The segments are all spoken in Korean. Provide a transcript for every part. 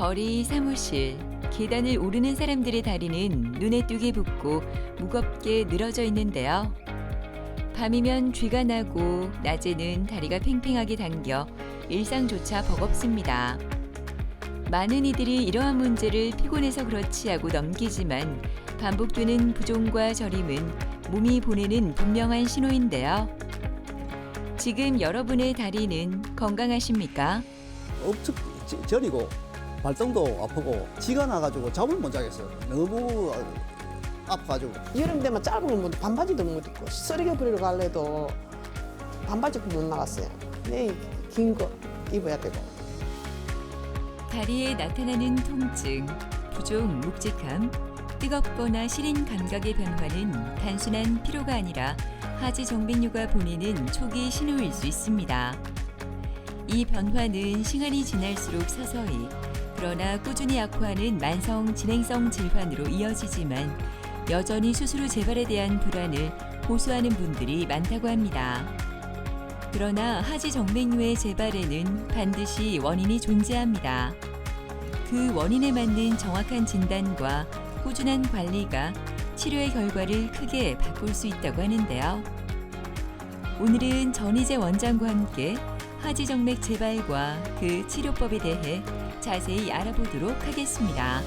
거리, 사무실, 계단을 오르는 사람들의 다리는 눈에 띄게 붓고 무겁게 늘어져 있는데요. 밤이면 쥐가 나고 낮에는 다리가 팽팽하게 당겨 일상조차 버겁습니다. 많은 이들이 이러한 문제를 피곤해서 그렇지 하고 넘기지만 반복되는 부종과 저림은 몸이 보내는 분명한 신호인데요. 지금 여러분의 다리는 건강하십니까? 억측 저리고 발등도 아프고 쥐가 나가지고 잠을 못 자겠어요. 너무 아파가지고. 여름 되면 짧은 거 반바지도 못 입고 쓰레기 버리러 갈래도 반바지 입고 못 나갔어요. 네, 긴 거 입어야 되고. 다리에 나타나는 통증, 부종, 묵직함, 뜨겁거나 시린 감각의 변화는 단순한 피로가 아니라 하지 정맥류가 보내는 초기 신호일 수 있습니다. 이 변화는 시간이 지날수록 서서히, 그러나 꾸준히 악화하는 만성 진행성 질환으로 이어지지만 여전히 수술 후 재발에 대한 불안을 호소하는 분들이 많다고 합니다. 그러나 하지 정맥류의 재발에는 반드시 원인이 존재합니다. 그 원인에 맞는 정확한 진단과 꾸준한 관리가 치료의 결과를 크게 바꿀 수 있다고 하는데요. 오늘은 전희재 원장과 함께 하지정맥 재발과 그 치료법에 대해 자세히 알아보도록 하겠습니다.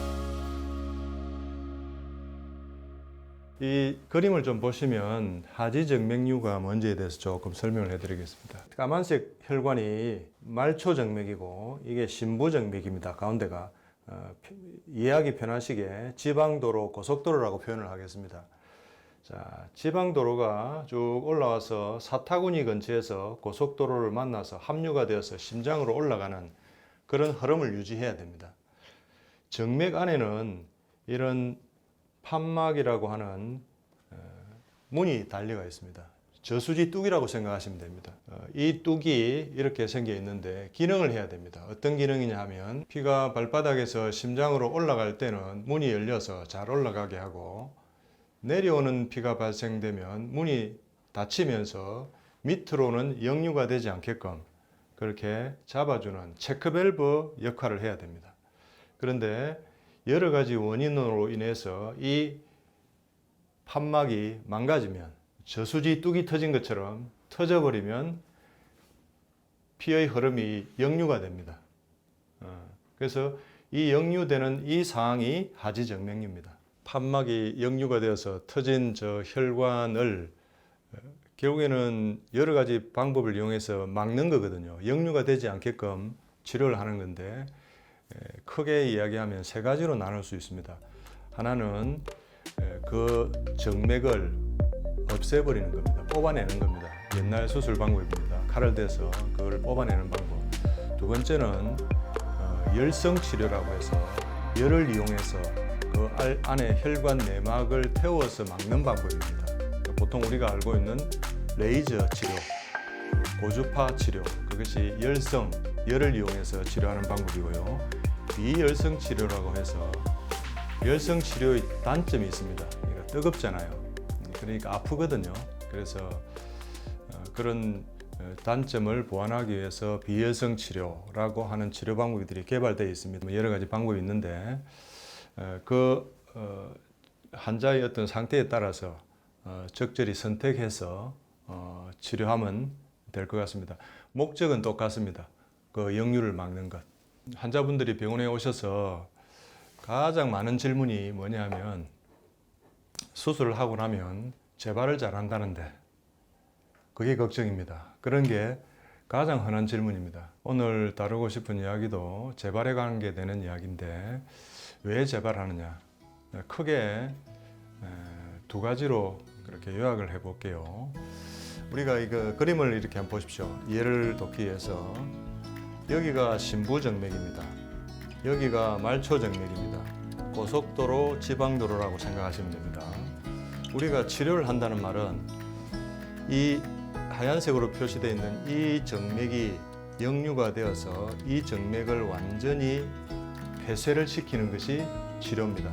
이 그림을 좀 보시면 하지정맥류가 뭔지에 대해서 조금 설명을 해드리겠습니다. 까만색 혈관이 말초정맥이고 이게 신부정맥입니다. 가운데가 이해하기 편하시게 지방도로, 고속도로라고 표현을 하겠습니다. 자, 지방도로가 쭉 올라와서 사타구니 근처에서 고속도로를 만나서 합류가 되어서 심장으로 올라가는 그런 흐름을 유지해야 됩니다. 정맥 안에는 이런 판막이라고 하는 문이 달려가 있습니다. 저수지 뚝이라고 생각하시면 됩니다. 이 뚝이 이렇게 생겨 있는데 기능을 해야 됩니다. 어떤 기능이냐 하면 피가 발바닥에서 심장으로 올라갈 때는 문이 열려서 잘 올라가게 하고 내려오는 피가 발생되면 문이 닫히면서 밑으로는 역류가 되지 않게끔 그렇게 잡아주는 체크밸브 역할을 해야 됩니다. 그런데 여러 가지 원인으로 인해서 이 판막이 망가지면 저수지 뚝이 터진 것처럼 터져버리면 피의 흐름이 역류가 됩니다. 그래서 이 역류되는 이 상황이 하지정맥류입니다. 판막이 역류가 되어서 터진 저 혈관을 결국에는 여러 가지 방법을 이용해서 막는 거거든요. 역류가 되지 않게끔 치료를 하는 건데 크게 이야기하면 세 가지로 나눌 수 있습니다. 하나는 그 정맥을 없애버리는 겁니다. 뽑아내는 겁니다. 옛날 수술 방법입니다. 칼을 대서 그걸 뽑아내는 방법. 두 번째는 열성 치료라고 해서 열을 이용해서 그 안에 혈관 내막을 태워서 막는 방법입니다. 보통 우리가 알고 있는 레이저 치료, 고주파 치료, 그것이 열을 이용해서 치료하는 방법이고요. 비열성 치료라고 해서 열성 치료의 단점이 있습니다. 그러니까 뜨겁잖아요. 그러니까 아프거든요. 그래서 그런 단점을 보완하기 위해서 비열성 치료라고 하는 치료 방법들이 개발되어 있습니다. 여러 가지 방법이 있는데 그 환자의 어떤 상태에 따라서 적절히 선택해서 치료하면 될 것 같습니다. 목적은 똑같습니다. 그 역류를 막는 것. 환자분들이 병원에 오셔서 가장 많은 질문이 뭐냐면 수술을 하고 나면 재발을 잘 한다는데 그게 걱정입니다. 그런 게 가장 흔한 질문입니다. 오늘 다루고 싶은 이야기도 재발에 관계되는 이야기인데 왜 재발하느냐? 크게 두 가지로 그렇게 요약을 해 볼게요. 우리가 이거 그림을 이렇게 한번 보십시오. 이해를 돕기 위해서 여기가 신부정맥입니다. 여기가 말초정맥입니다. 고속도로, 지방도로라고 생각하시면 됩니다. 우리가 치료를 한다는 말은 이 하얀색으로 표시되어 있는 이 정맥이 역류가 되어서 이 정맥을 완전히 폐쇄를 시키는 것이 치료입니다.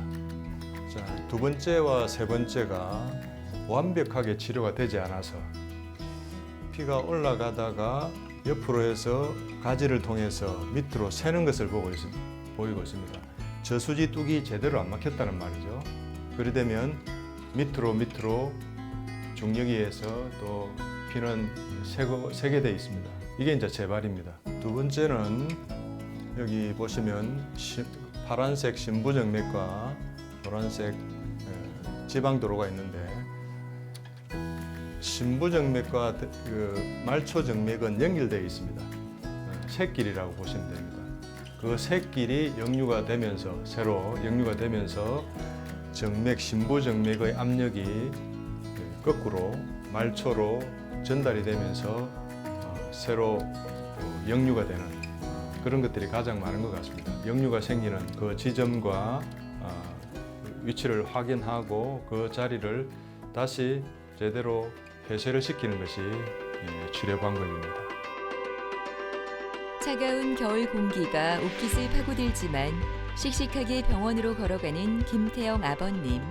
자, 두 번째와 세 번째가 완벽하게 치료가 되지 않아서 피가 올라가다가 옆으로 해서 가지를 통해서 밑으로 새는 것을 보고 있습니다. 보이고 있습니다. 저수지 뚝이 제대로 안 막혔다는 말이죠. 그리 되면 밑으로 중력위에서 또 피는 새게 돼 있습니다. 이게 이제 재발입니다. 두 번째는 여기 보시면 파란색 심부정맥과 노란색 지방도로가 있는데 심부정맥과 그 말초정맥은 연결되어 있습니다. 샛길이라고 보시면 됩니다. 그 샛길이 역류가 되면서 새로 역류가 되면서 정맥 심부정맥의 압력이 거꾸로 말초로 전달이 되면서 새로 역류가 되는 그런 것들이 가장 많은 것 같습니다. 역류가 생기는 그 지점과 위치를 확인하고 그 자리를 다시 제대로 폐쇄를 시키는 것이 치료 방법입니다. 차가운 겨울 공기가 옷깃을 파고들지만 씩씩하게 병원으로 걸어가는 김태영 아버님.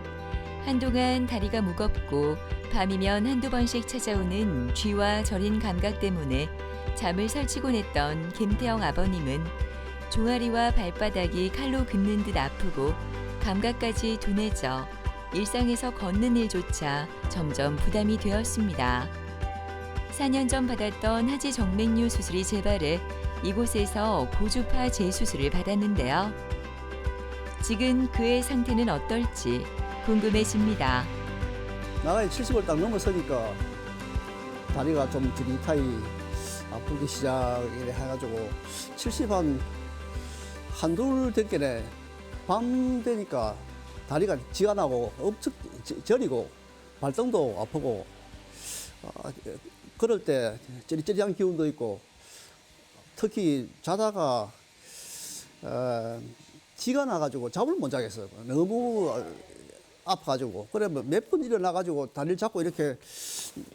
한동안 다리가 무겁고 밤이면 한두 번씩 찾아오는 쥐와 저린 감각 때문에 잠을 설치곤 했던 김태영 아버님은 종아리와 발바닥이 칼로 긋는 듯 아프고 감각까지 둔해져 일상에서 걷는 일조차 점점 부담이 되었습니다. 4년 전 받았던 하지 정맥류 수술이 재발해 이곳에서 고주파 재수술을 받았는데요. 지금 그의 상태는 어떨지 궁금해집니다. 나이 70을 딱 넘어서니까 다리가 좀 지릿하게 아프기 시작해가지고 70 한둘 됐겠네. 밤 되니까 다리가 지가 나고 엄청 저리고 발등도 아프고 그럴 때 쩌릿쩌릿한 기운도 있고 특히 자다가 지가 나가지고 잠을 못 자겠어요. 너무 아파가지고 그래 몇 번 일어나가지고 다리를 잡고 이렇게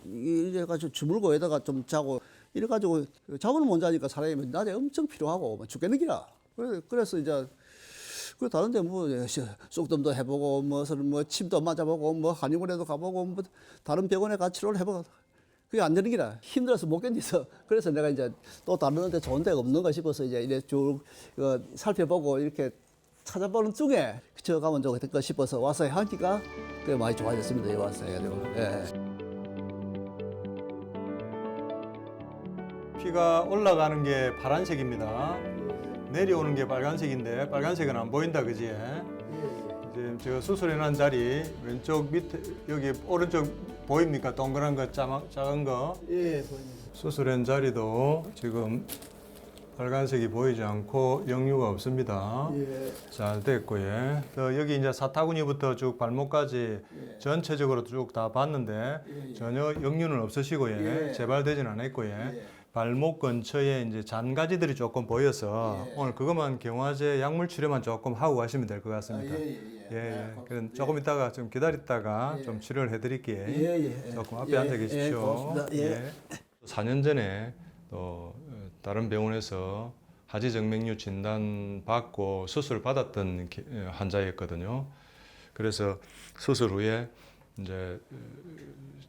이래가지고 주물고 에다가 좀 자고 이래가지고 잠을 못 자니까 사람이 낮에 엄청 피로하고 죽겠는 기라. 그래서 이제 그 다른데 뭐 쑥덤도 해보고 뭐 침도 맞아보고 뭐 한의원에도 가보고 뭐 다른 병원에 가 치료를 해보고 그게 안 되는 기라. 힘들어서 못 견디서 그래서 내가 이제 또 다른 데 좋은 데가 없는가 싶어서 이제 이래 쭉 살펴보고 이렇게 찾아보는 중에 저 가면 좋겠다 싶어서 와서 하니까 꽤 많이 좋아졌습니다. 여기 와서 해가지고. 예. 피가 올라가는 게 파란색입니다. 내려오는 게 빨간색인데 빨간색은 안 보인다, 그지? 이제 제가 수술해 난 자리 왼쪽 밑에 여기 오른쪽 보입니까? 동그란 거 작은 거. 예, 보입니다. 수술한 자리도 지금 빨간색이 보이지 않고 역류가 없습니다. 예. 잘 됐고요. 여기 이제 사타구니부터 쭉 발목까지 전체적으로 쭉 다 봤는데 전혀 역류는 없으시고요. 재발되진 않았고요. 발목 근처에 이제 잔가지들이 조금 보여서 오늘 그것만 경화제 약물 치료만 조금 하고 가시면 될 것 같습니다. 그럼 조금 이따가 좀 기다렸다가 좀 치료를 해드릴게요. 조금 앞에 앉아 계십시오. 고맙습니다. 4년 전에 또 다른 병원에서 하지정맥류 진단 받고 수술 받았던 환자였거든요. 그래서 수술 후에 이제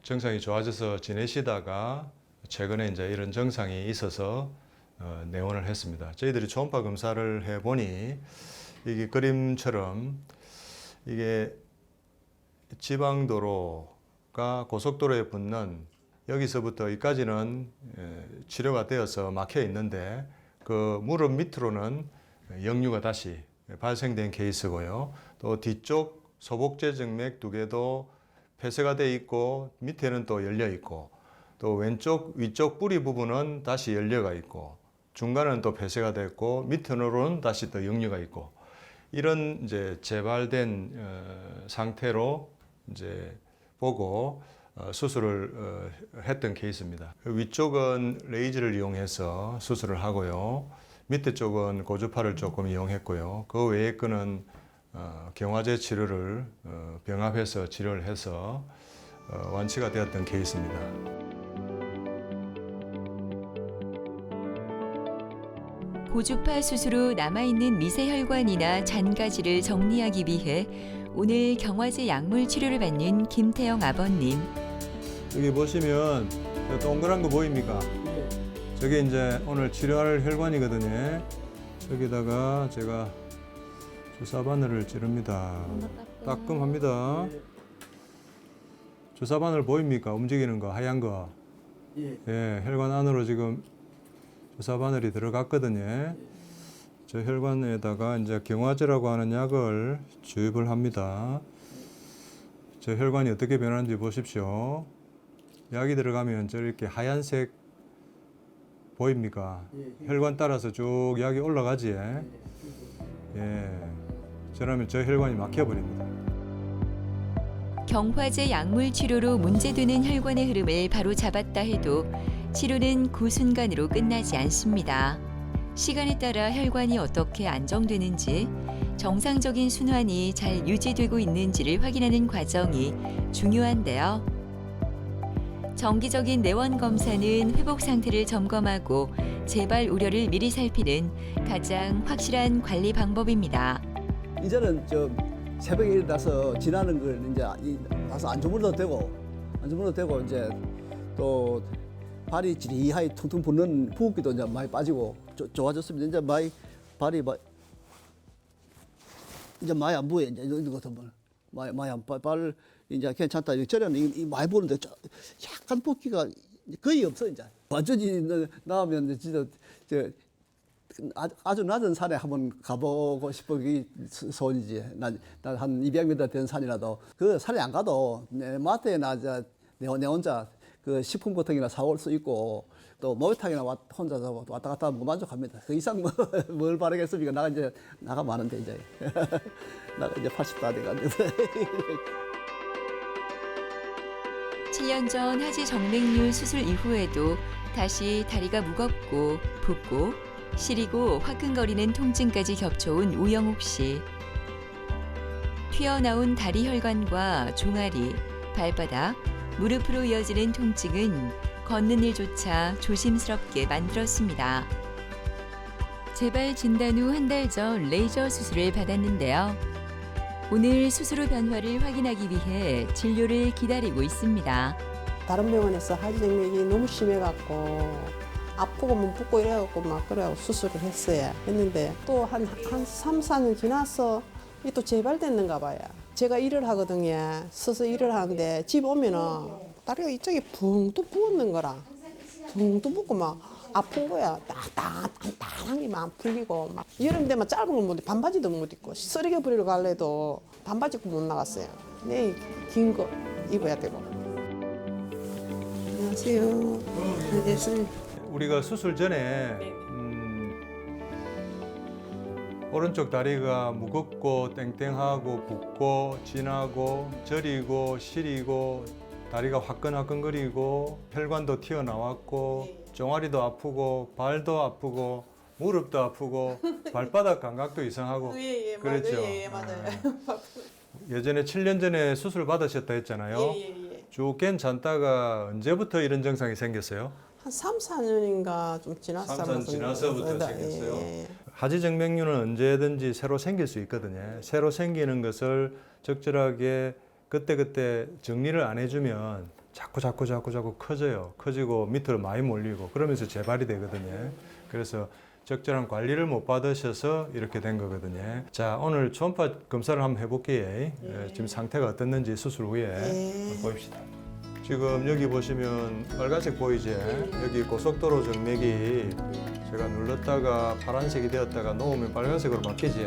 증상이 좋아져서 지내시다가 최근에 이제 이런 증상이 있어서 내원을 했습니다. 저희들이 초음파 검사를 해보니 이게 그림처럼 이게 지방도로가 고속도로에 붙는 여기서부터 여기까지는 치료가 되어서 막혀 있는데 그 무릎 밑으로는 역류가 다시 발생된 케이스고요. 또 뒤쪽 소복제 정맥 두 개도 폐쇄가 돼 있고 밑에는 또 열려 있고 또 왼쪽 위쪽 뿌리 부분은 다시 열려가 있고 중간은 또 폐쇄가 됐고 밑으로는 다시 또 역류가 있고 이런 이제 재발된 상태로 이제 보고 수술을 했던 케이스입니다. 위쪽은 레이저를 이용해서 수술을 하고요. 밑에 쪽은 고주파를 조금 이용했고요. 그 외의 거는 경화제 치료를 병합해서 치료를 해서 완치가 되었던 케이스입니다. 고주파 수술 후 남아있는 미세혈관이나 잔가지를 정리하기 위해 오늘 경화제 약물 치료를 받는 김태영 아버님. 여기 보시면 동그란 거 보입니까? 저게 이제 오늘 치료할 혈관이거든요. 여기다가 제가 주사 바늘을 찌릅니다. 따끔합니다. 주사 바늘 보입니까? 움직이는 거, 하얀 거. 예, 혈관 안으로 지금 주사 바늘이 들어갔거든요. 저 혈관에다가 이제 경화제라고 하는 약을 주입을 합니다. 저 혈관이 어떻게 변하는지 보십시오. 약이 들어가면 저렇게 하얀색 보입니까? 혈관 따라서 쭉 약이 올라가지. 예, 저러면 저 혈관이 막혀버립니다. 경화제 약물 치료로 문제되는 혈관의 흐름을 바로 잡았다 해도 치료는 그 순간으로 끝나지 않습니다. 시간에 따라 혈관이 어떻게 안정되는지, 정상적인 순환이 잘 유지되고 있는지를 확인하는 과정이 중요한데요. 정기적인 내원 검사는 회복 상태를 점검하고 재발 우려를 미리 살피는 가장 확실한 관리 방법입니다. 이제는 저 새벽에 일어나서 지나는 걸 이제 가서 안 주물러도 되고 이제 또 발이 지리하게 퉁퉁 붓는 부흡기도 이제 많이 빠지고 좋아졌습니다. 이제 발이 이제 많이 안 부어요. 이제 이런 것도 많이 안 발 이제 괜찮다. 저는 이 많이 부는데 약간 붓기가 거의 없어 이제. 완전히 나오면 진짜 아주 낮은 산에 한번 가보고 싶은 게 소원이지. 난 한 200m 된 산이라도 그 산에 안 가도 내 마트에나 내 혼자 그 식품보통이나 사올 수 있고 또 목욕탕이나 혼자서 왔다 갔다 하면 만족합니다. 그 이상 뭘 바라겠습니까? 나가 많은데 이제 나가 이제 80도 안 돼가는데. 7년 전 하지 정맥류 수술 이후에도 다시 다리가 무겁고 붓고 시리고 화끈거리는 통증까지 겹쳐온 우영욱 씨. 튀어나온 다리 혈관과 종아리, 발바닥, 무릎으로 이어지는 통증은 걷는 일조차 조심스럽게 만들었습니다. 재발 진단 후 한 달 전 레이저 수술을 받았는데요. 오늘 수술 후 변화를 확인하기 위해 진료를 기다리고 있습니다. 다른 병원에서 하지정맥이 너무 심해갖고 아프고 몸 붓고 이래갖고 막 그래갖고 수술을 했는데 또 한 3, 4년 지나서 이게 또 재발됐는가 봐요. 제가 일을 하거든요. 서서 일을 하는데 집 오면은 다리가 이쪽에 붕 또 부었는 거라. 붕 또 붓고 막 아픈 거야. 딱딱한 게 막 풀리고 막 여름 되면 짧은 걸 못, 반바지도 못 입고 쓰레기 버리러 갈래도 반바지 입고 못 나갔어요. 내 긴 거 입어야 되고. 안녕하세요. 안녕하세요. 우리가 수술 전에 오른쪽 다리가 무겁고 땡땡하고 붓고 진하고 저리고 시리고 다리가 화끈화끈거리고 혈관도 튀어나왔고 종아리도 아프고 발도 아프고 무릎도 아프고 발바닥 감각도 이상하고 그랬죠. 맞아요. 예전에 7년 전에 수술 받으셨다 했잖아요. 쭉 괜찮다가 언제부터 이런 증상이 생겼어요? 한 3, 4년인가 좀 3, 4년 지나서부터 생겼어요. 예. 하지정맥류는 언제든지 새로 생길 수 있거든요. 새로 생기는 것을 적절하게 그때그때 정리를 안 해주면 자꾸 커져요. 커지고 밑으로 많이 몰리고 그러면서 재발이 되거든요. 그래서 적절한 관리를 못 받으셔서 이렇게 된 거거든요. 자, 오늘 초음파 검사를 한번 해볼게요. 지금 상태가 어떻는지 수술 후에 한번 보입시다. 지금 여기 보시면 빨간색 보이지? 여기 고속도로 정맥이 제가 눌렀다가 파란색이 되었다가 놓으면 빨간색으로 바뀌지?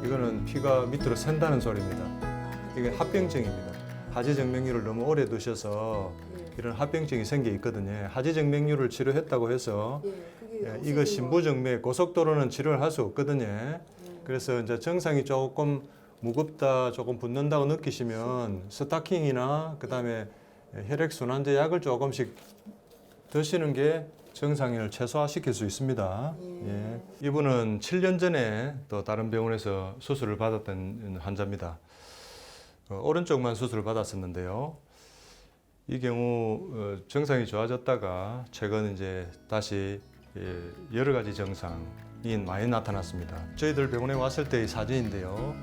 이거는 피가 밑으로 샌다는 소리입니다. 이게 합병증입니다. 하지정맥류를 너무 오래 두셔서 이런 합병증이 생겨 있거든요. 하지정맥류를 치료했다고 해서 이거 신부정맥, 고속도로는 치료를 할 수 없거든요. 그래서 이제 증상이 조금 무겁다, 조금 붓는다고 느끼시면 스타킹이나 그다음에 혈액순환제 약을 조금씩 드시는 게 증상을 최소화시킬 수 있습니다. 예. 이분은 7년 전에 또 다른 병원에서 수술을 받았던 환자입니다. 오른쪽만 수술을 받았었는데요. 이 경우 증상이 좋아졌다가 최근 이제 다시 여러 가지 증상이 많이 나타났습니다. 저희들 병원에 왔을 때의 사진인데요.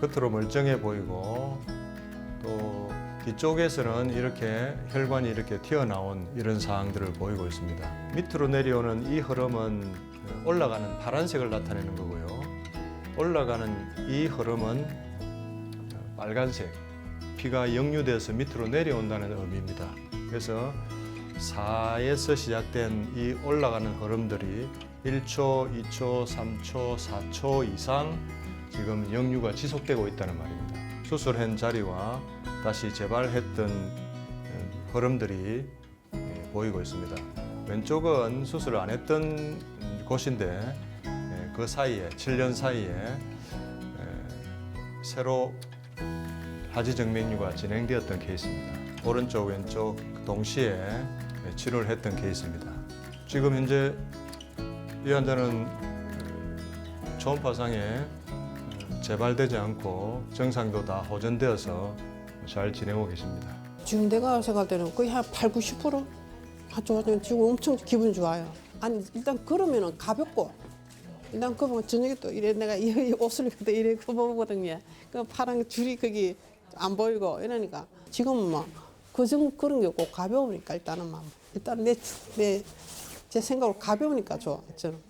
겉으로 멀쩡해 보이고 또 뒤쪽에서는 이렇게 혈관이 이렇게 튀어나온 이런 사항들을 보이고 있습니다. 밑으로 내려오는 이 흐름은 올라가는 파란색을 나타내는 거고요. 올라가는 이 흐름은 빨간색, 피가 역류돼서 밑으로 내려온다는 의미입니다. 그래서 4에서 시작된 이 올라가는 흐름들이 1초, 2초, 3초, 4초 이상 지금 역류가 지속되고 있다는 말입니다. 수술한 자리와 다시 재발했던 흐름들이 보이고 있습니다. 왼쪽은 수술을 안 했던 곳인데 그 사이에 7년 사이에 새로 하지정맥류가 진행되었던 케이스입니다. 오른쪽 왼쪽 동시에 치료를 했던 케이스입니다. 지금 현재 이 환자는 초음파상에 재발되지 않고 정상도 다 호전되어서 잘 지내고 계십니다. 지금 내가 생각할 때는 거의 한 8, 90%? 좋아요. 지금 엄청 기분 좋아요. 아니 일단 걸으면 가볍고 일단 그러면 저녁에 또 이래 내가 이 옷을 또 이래 입어보거든요. 그 파란 줄이 거기 안 보이고 이러니까 지금은 막 그런 게 없고 가벼우니까 일단은 막 일단 제 생각으로 가벼우니까 좋아 저는.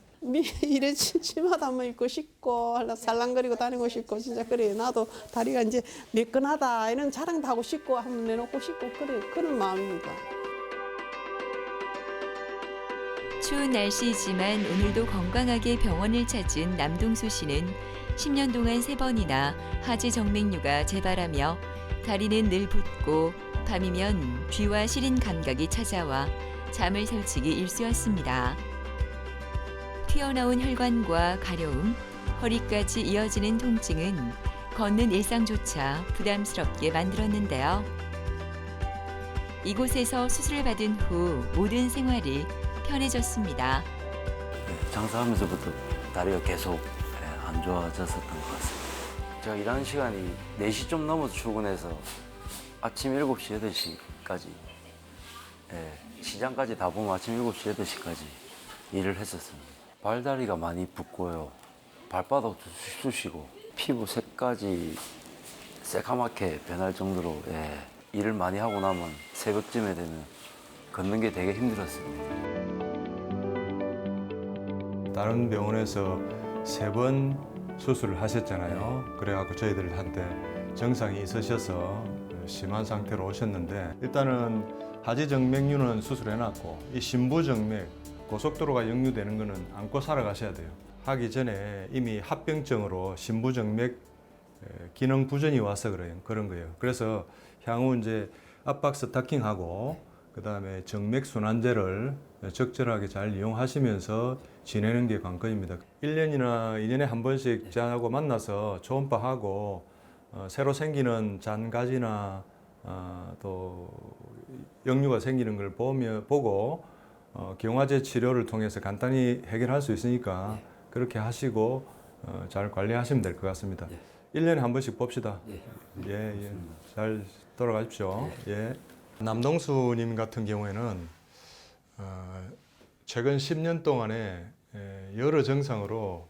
이래 치마도 한번 입고 싶고 살랑거리고 다니고 싶고 진짜 그래 나도 다리가 이제 매끈하다 이런 자랑도 하고 싶고 한번 내놓고 싶고 그래 그런 마음입니다. 추운 날씨이지만 오늘도 건강하게 병원을 찾은 남동수 씨는 10년 동안 3번이나 하지 정맥류가 재발하며 다리는 늘 붓고 밤이면 귀와 시린 감각이 찾아와 잠을 설치기 일쑤였습니다. 튀어나온 혈관과 가려움, 허리까지 이어지는 통증은 걷는 일상조차 부담스럽게 만들었는데요. 이곳에서 수술을 받은 후 모든 생활이 편해졌습니다. 장사하면서부터 다리가 계속 안 좋아졌었던 것 같습니다. 제가 일하는 시간이 4시 좀 넘어서 출근해서 아침 7시, 8시까지 시장까지 다 보면 아침 7시, 8시까지 일을 했었습니다. 발다리가 많이 붓고요. 발바닥도 쑤시고 피부 색까지 새카맣게 변할 정도로 일을 많이 하고 나면 새벽쯤에 되면 걷는 게 되게 힘들었습니다. 다른 병원에서 3번 수술을 하셨잖아요. 그래갖고 저희들한테 증상이 있으셔서 심한 상태로 오셨는데 일단은 하지정맥류는 수술해놨고 이 심부정맥 고속도로가 역류되는 거는 안고 살아가셔야 돼요. 하기 전에 이미 합병증으로 심부정맥 기능 부전이 와서 그런 거예요. 그래서 향후 이제 압박 스타킹하고 그다음에 정맥 순환제를 적절하게 잘 이용하시면서 지내는 게 관건입니다. 1년이나 2년에 한 번씩 저하고 만나서 초음파하고 새로 생기는 잔가지나 또 역류가 생기는 걸 보고 경화제 치료를 통해서 간단히 해결할 수 있으니까 그렇게 하시고 잘 관리하시면 될 것 같습니다. 1년에 한 번씩 봅시다. 예. 잘 돌아가십시오. 예. 남동수님 같은 경우에는 최근 10년 동안에 여러 증상으로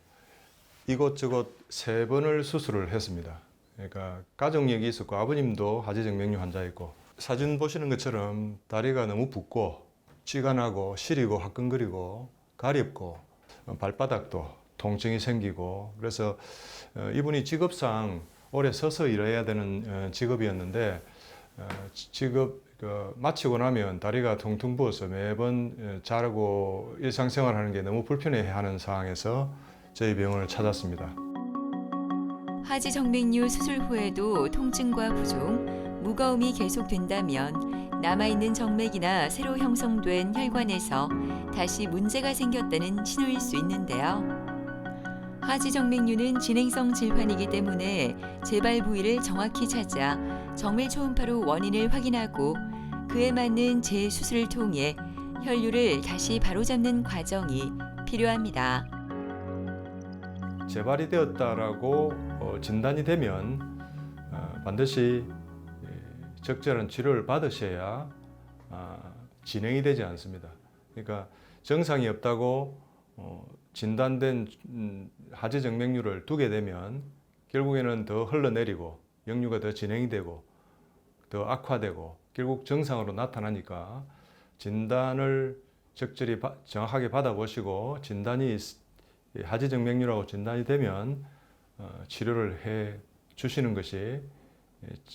이곳저곳 3번을 수술을 했습니다. 그러니까 가족력이 있었고 아버님도 하지정맥류 환자였고 사진 보시는 것처럼 다리가 너무 붓고 쥐가 나고 시리고 화끈거리고 가렵고 발바닥도 통증이 생기고 그래서 이분이 직업상 오래 서서 일해야 되는 직업이었는데 직업 마치고 나면 다리가 퉁퉁 부어서 매번 자르고 일상생활하는 게 너무 불편해하는 상황에서 저희 병원을 찾았습니다. 하지정맥류 수술 후에도 통증과 부종, 무거움이 계속된다면 남아있는 정맥이나 새로 형성된 혈관에서 다시 문제가 생겼다는 신호일 수 있는데요. 하지정맥류는 진행성 질환이기 때문에 재발 부위를 정확히 찾아 정밀 초음파로 원인을 확인하고 그에 맞는 재수술을 통해 혈류를 다시 바로잡는 과정이 필요합니다. 재발이 되었다라고 진단이 되면 반드시 적절한 치료를 받으셔야 진행이 되지 않습니다. 그러니까 정상이 없다고 진단된 하지정맥류를 두게 되면 결국에는 더 흘러내리고 역류가 더 진행이 되고 더 악화되고 결국 정상으로 나타나니까 진단을 적절히 정확하게 받아보시고 진단이 하지정맥류라고 진단이 되면 치료를 해 주시는 것이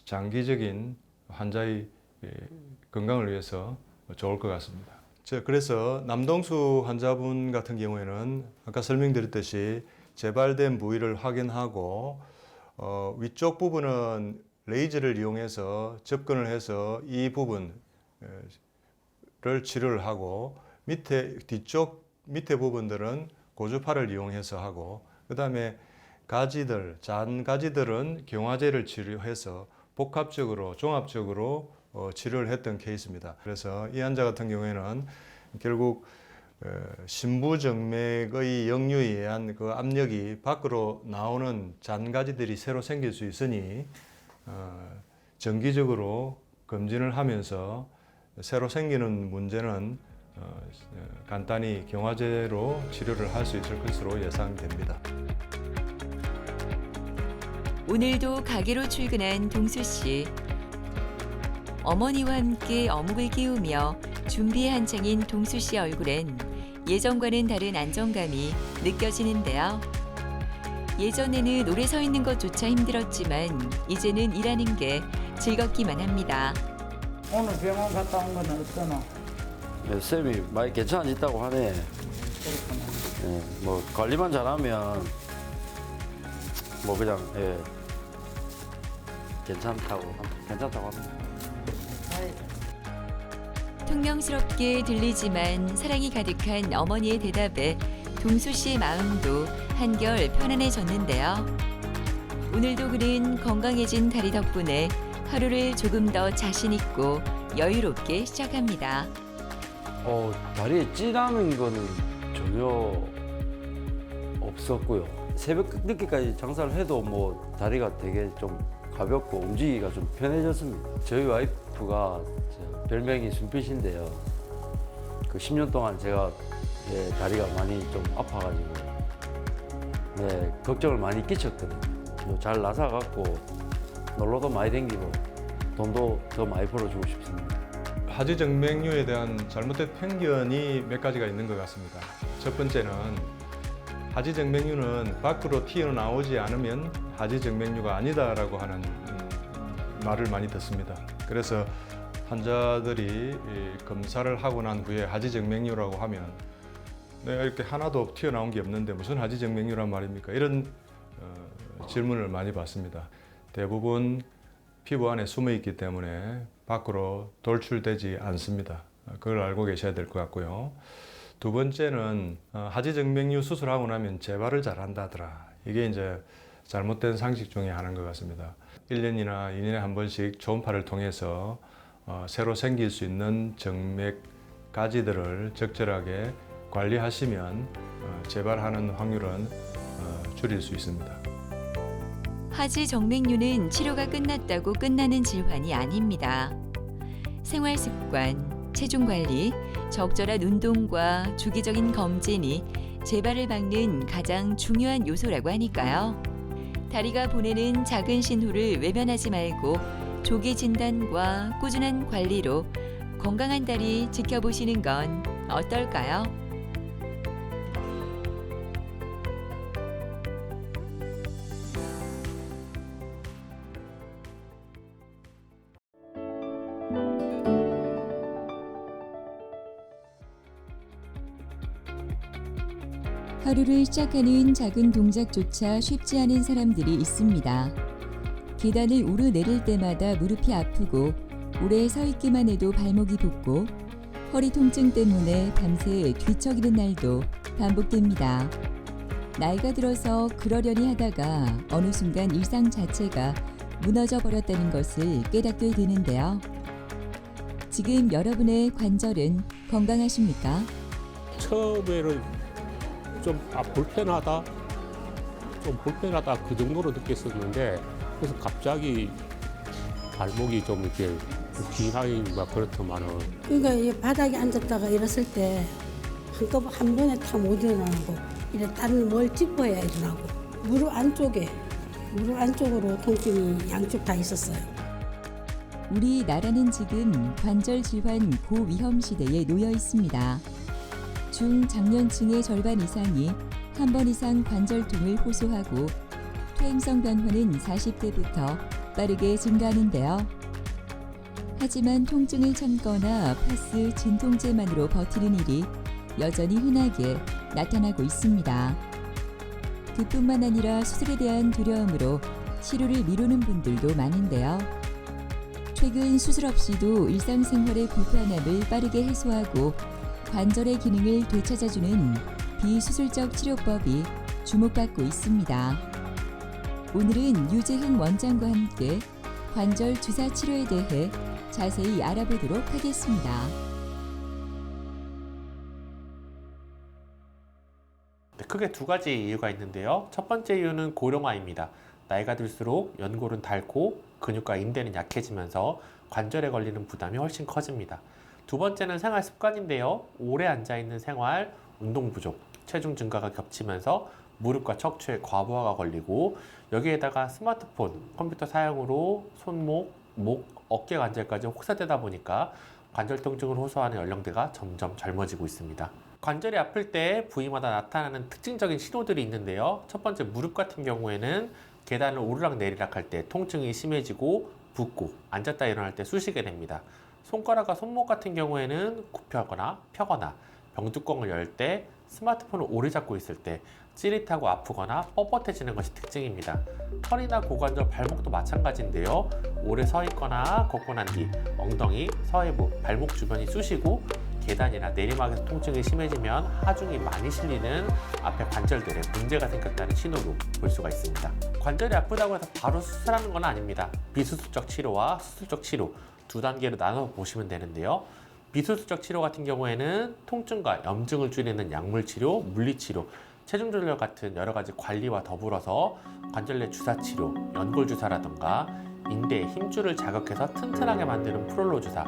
장기적인 환자의 건강을 위해서 좋을 것 같습니다. 그래서 남동수 환자분 같은 경우에는 아까 설명드렸듯이 재발된 부위를 확인하고 위쪽 부분은 레이저를 이용해서 접근을 해서 이 부분을 치료를 하고 밑에 부분들은 고주파를 이용해서 하고 그 다음에 잔 가지들은 경화제를 치료해서 복합적으로 종합적으로 치료를 했던 케이스입니다. 그래서 이 환자 같은 경우에는 결국 심부정맥의 역류에 의한 그 압력이 밖으로 나오는 잔가지들이 새로 생길 수 있으니 정기적으로 검진을 하면서 새로 생기는 문제는 간단히 경화제로 치료를 할 수 있을 것으로 예상됩니다. 오늘도 가게로 출근한 동수 씨. 어머니와 함께 어묵을 끼우며 준비에 한창인 동수 씨 얼굴엔 예전과는 다른 안정감이 느껴지는데요. 예전에는 오래 서 있는 것조차 힘들었지만 이제는 일하는 게 즐겁기만 합니다. 오늘 병원 갔다 온 건 어떠노? 네, 쌤이 많이 괜찮아졌다고 하네. 그렇구나. 예, 뭐 관리만 잘하면 뭐 그냥 괜찮다고 합니다. 퉁명스럽게 들리지만 사랑이 가득한 어머니의 대답에 동수 씨의 마음도 한결 편안해졌는데요. 오늘도 그는 건강해진 다리 덕분에 하루를 조금 더 자신 있고 여유롭게 시작합니다. 다리에 찌라는 거는 전혀 없었고요. 새벽 늦게까지 장사를 해도 뭐 다리가 되게 좀 가볍고 움직이기가 좀 편해졌습니다. 저희 와이프가 별명이 순빛인데요. 그 10년 동안 제가 다리가 많이 좀 아파가지고 걱정을 많이 끼쳤거든요. 잘 나서갖고 놀러도 많이 다니고 돈도 더 많이 벌어주고 싶습니다. 하지정맥류에 대한 잘못된 편견이 몇 가지가 있는 것 같습니다. 첫 번째는 하지정맥류는 밖으로 튀어나오지 않으면 하지정맥류가 아니다라고 하는 말을 많이 듣습니다. 그래서 환자들이 검사를 하고 난 후에 하지정맥류라고 하면 내가 이렇게 하나도 튀어나온 게 없는데 무슨 하지정맥류란 말입니까? 이런 질문을 많이 받습니다. 대부분 피부 안에 숨어 있기 때문에 밖으로 돌출되지 않습니다. 그걸 알고 계셔야 될 것 같고요. 두 번째는 하지정맥류 수술하고 나면 재발을 잘한다더라. 이게 이제 잘못된 상식 중에 하나인 것 같습니다. 1년이나 2년에 한 번씩 초음파를 통해서 새로 생길 수 있는 정맥 가지들을 적절하게 관리하시면 재발하는 확률은 줄일 수 있습니다. 하지정맥류는 치료가 끝났다고 끝나는 질환이 아닙니다. 생활 습관, 체중 관리, 적절한 운동과 주기적인 검진이 재발을 막는 가장 중요한 요소라고 하니까요. 다리가 보내는 작은 신호를 외면하지 말고 조기 진단과 꾸준한 관리로 건강한 다리 지켜보시는 건 어떨까요? 하루를 시작하는 작은 동작조차 쉽지 않은 사람들이 있습니다. 계단을 오르내릴 때마다 무릎이 아프고 오래 서 있기만 해도 발목이 붓고 허리 통증 때문에 밤새 뒤척이는 날도 반복됩니다. 나이가 들어서 그러려니 하다가 어느 순간 일상 자체가 무너져 버렸다는 것을 깨닫게 되는데요. 지금 여러분의 관절은 건강하십니까? 처음에는 좀 불편하다 그 정도로 느꼈었는데 그래서 갑자기 발목이 좀 이렇게 욱신하기 막 그렇더만은 그러니까 이 바닥에 앉았다가 일었을 때 한꺼번에 한 번에 다 못 일어나고 이래 다른 뭘 짚어야 일어나고 무릎 안쪽으로 통증이 양쪽 다 있었어요. 우리나라는 지금 관절 질환 고위험 시대에 놓여 있습니다. 중장년층의 절반 이상이 한 번 이상 관절통을 호소하고 퇴행성 변화는 40대부터 빠르게 증가하는데요. 하지만 통증을 참거나 파스 진통제만으로 버티는 일이 여전히 흔하게 나타나고 있습니다. 그뿐만 아니라 수술에 대한 두려움으로 치료를 미루는 분들도 많은데요. 최근 수술 없이도 일상생활의 불편함을 빠르게 해소하고 관절의 기능을 되찾아주는 비수술적 치료법이 주목받고 있습니다. 오늘은 유재흥 원장과 함께 관절 주사 치료에 대해 자세히 알아보도록 하겠습니다. 크게 두 가지 이유가 있는데요. 첫 번째 이유는 고령화입니다. 나이가 들수록 연골은 닳고 근육과 인대는 약해지면서 관절에 걸리는 부담이 훨씬 커집니다. 두 번째는 생활 습관인데요. 오래 앉아있는 생활, 운동 부족, 체중 증가가 겹치면서 무릎과 척추에 과부하가 걸리고 여기에다가 스마트폰, 컴퓨터 사용으로 손목, 목, 어깨 관절까지 혹사되다 보니까 관절 통증을 호소하는 연령대가 점점 젊어지고 있습니다. 관절이 아플 때 부위마다 나타나는 특징적인 신호들이 있는데요. 첫 번째 무릎 같은 경우에는 계단을 오르락 내리락 할 때 통증이 심해지고 붓고 앉았다 일어날 때 쑤시게 됩니다. 손가락과 손목 같은 경우에는 굽혀거나 펴거나 병뚜껑을 열 때 스마트폰을 오래 잡고 있을 때 찌릿하고 아프거나 뻣뻣해지는 것이 특징입니다. 허리나 고관절, 발목도 마찬가지인데요. 오래 서 있거나 걷고 난 뒤 엉덩이, 서해부, 발목 주변이 쑤시고 계단이나 내리막에서 통증이 심해지면 하중이 많이 실리는 앞에 관절들에 문제가 생겼다는 신호로 볼 수가 있습니다. 관절이 아프다고 해서 바로 수술하는 건 아닙니다. 비수술적 치료와 수술적 치료 두 단계로 나눠 보시면 되는데요. 비수술적 치료 같은 경우에는 통증과 염증을 줄이는 약물 치료, 물리 치료, 체중 조절 같은 여러 가지 관리와 더불어서 관절 내 주사 치료, 연골 주사라던가 인대의 힘줄을 자극해서 튼튼하게 만드는 프롤로 주사,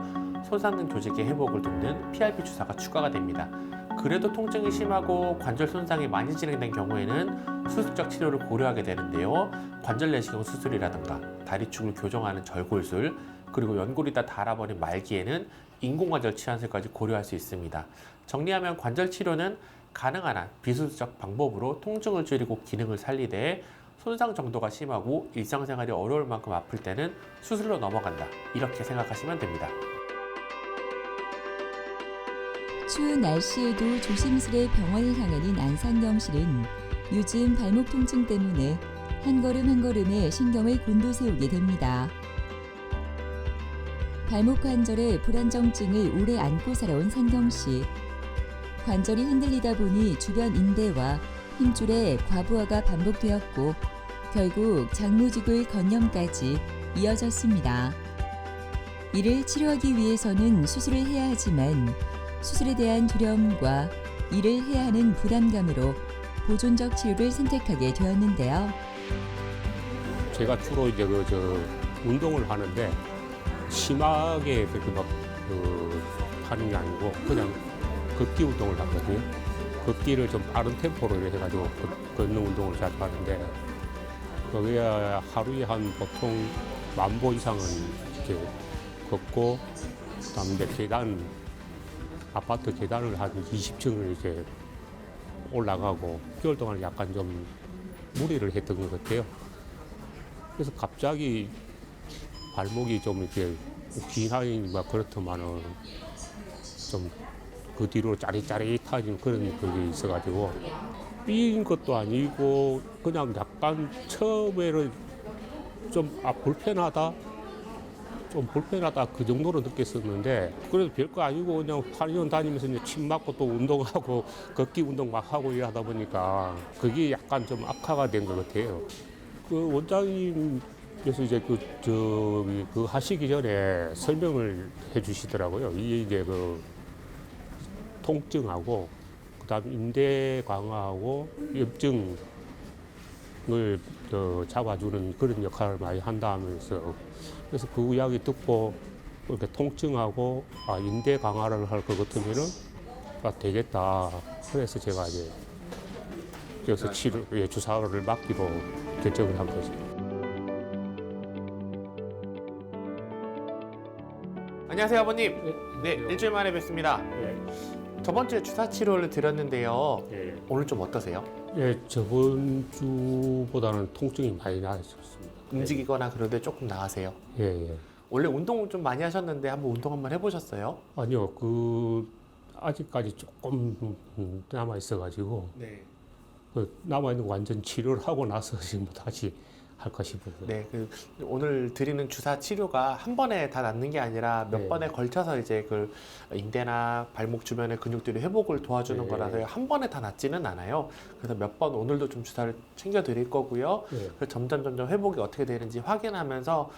손상된 조직의 회복을 돕는 PRP 주사가 추가가 됩니다. 그래도 통증이 심하고 관절 손상이 많이 진행된 경우에는 수술적 치료를 고려하게 되는데요. 관절 내시경 수술이라든가 다리축을 교정하는 절골술, 그리고 연골이 다 닳아버린 말기에는 인공관절 치환술까지 고려할 수 있습니다. 정리하면 관절 치료는 가능한 한 비수술적 방법으로 통증을 줄이고 기능을 살리되 손상 정도가 심하고 일상생활이 어려울 만큼 아플 때는 수술로 넘어간다. 이렇게 생각하시면 됩니다. 추운 날씨에도 조심스레 병원을 향하는 안상경 씨는 요즘 발목 통증 때문에 한 걸음 한 걸음에 신경을 곤두세우게 됩니다. 발목 관절의 불안정증을 오래 안고 살아온 상경 씨. 관절이 흔들리다 보니 주변 인대와 힘줄의 과부하가 반복되었고 결국 장무지골 건염까지 이어졌습니다. 이를 치료하기 위해서는 수술을 해야 하지만 수술에 대한 두려움과 이를 해야 하는 부담감으로 보존적 치료를 선택하게 되었는데요. 제가 주로 이제 운동을 하는데 심하게 그렇게 막 하는 게 아니고 그냥 걷기 운동을 하거든요. 걷기를 좀 빠른 템포로 해가지고 걷는 운동을 자주 하는데 그게 하루에 한 보통 10,000보 이상은 이렇게 걷고 그다음에 계단 아파트 계단을 한 20층을 이렇게 올라가고 6개월 동안 약간 좀 무리를 했던 것 같아요. 그래서 갑자기 발목이 좀 이렇게 욱신하니 막 그렇더만은 좀 그 뒤로 짜릿짜릿하는 그런 그게 있어가지고 삔인 것도 아니고 그냥 약간 처음에는 좀 불편하다 그 정도로 느꼈었는데 그래도 별거 아니고 그냥 8년 다니면서 이제 침 맞고 또 운동하고 걷기 운동 막 하고 이러다 보니까 그게 약간 좀 악화가 된 것 같아요. 그 원장님께서 이제 그 하시기 전에 설명을 해주시더라고요. 이게 이제 그 통증하고 그다음 인대 강화하고 염증을 잡아주는 그런 역할을 많이 한다면서 그래서 그 이야기 듣고 이렇게 통증하고 인대 강화를 할 것 같으면은 되겠다. 그래서 제가 이제 여기서 주사를 맞기로 결정을 한 거죠. 안녕하세요, 아버님. 네, 일주일 만에 뵙습니다. 네. 저번 주에 주사 치료를 드렸는데요. 네. 오늘 좀 어떠세요? 예, 저번 주보다는 통증이 많이 나아졌습니다. 움직이거나 그럴 때 조금 나으세요? 예, 예. 원래 운동을 좀 많이 하셨는데 한번 운동 한번 해보셨어요? 아니요, 아직까지 조금 남아 있어가지고 네. 남아 있는 거 완전 치료를 하고 나서 지금 다시 할까 싶어요. 네, 오늘 드리는 주사 치료가 한 번에 다 낫는 게 아니라 몇 네. 번에 걸쳐서 이제 인대나 발목 주변의 근육들이 회복을 도와주는 네. 거라서 한 번에 다 낫지는 않아요. 그래서 몇 번 오늘도 좀 주사를 챙겨 드릴 거고요. 네. 그래서 점점 회복이 어떻게 되는지 확인하면서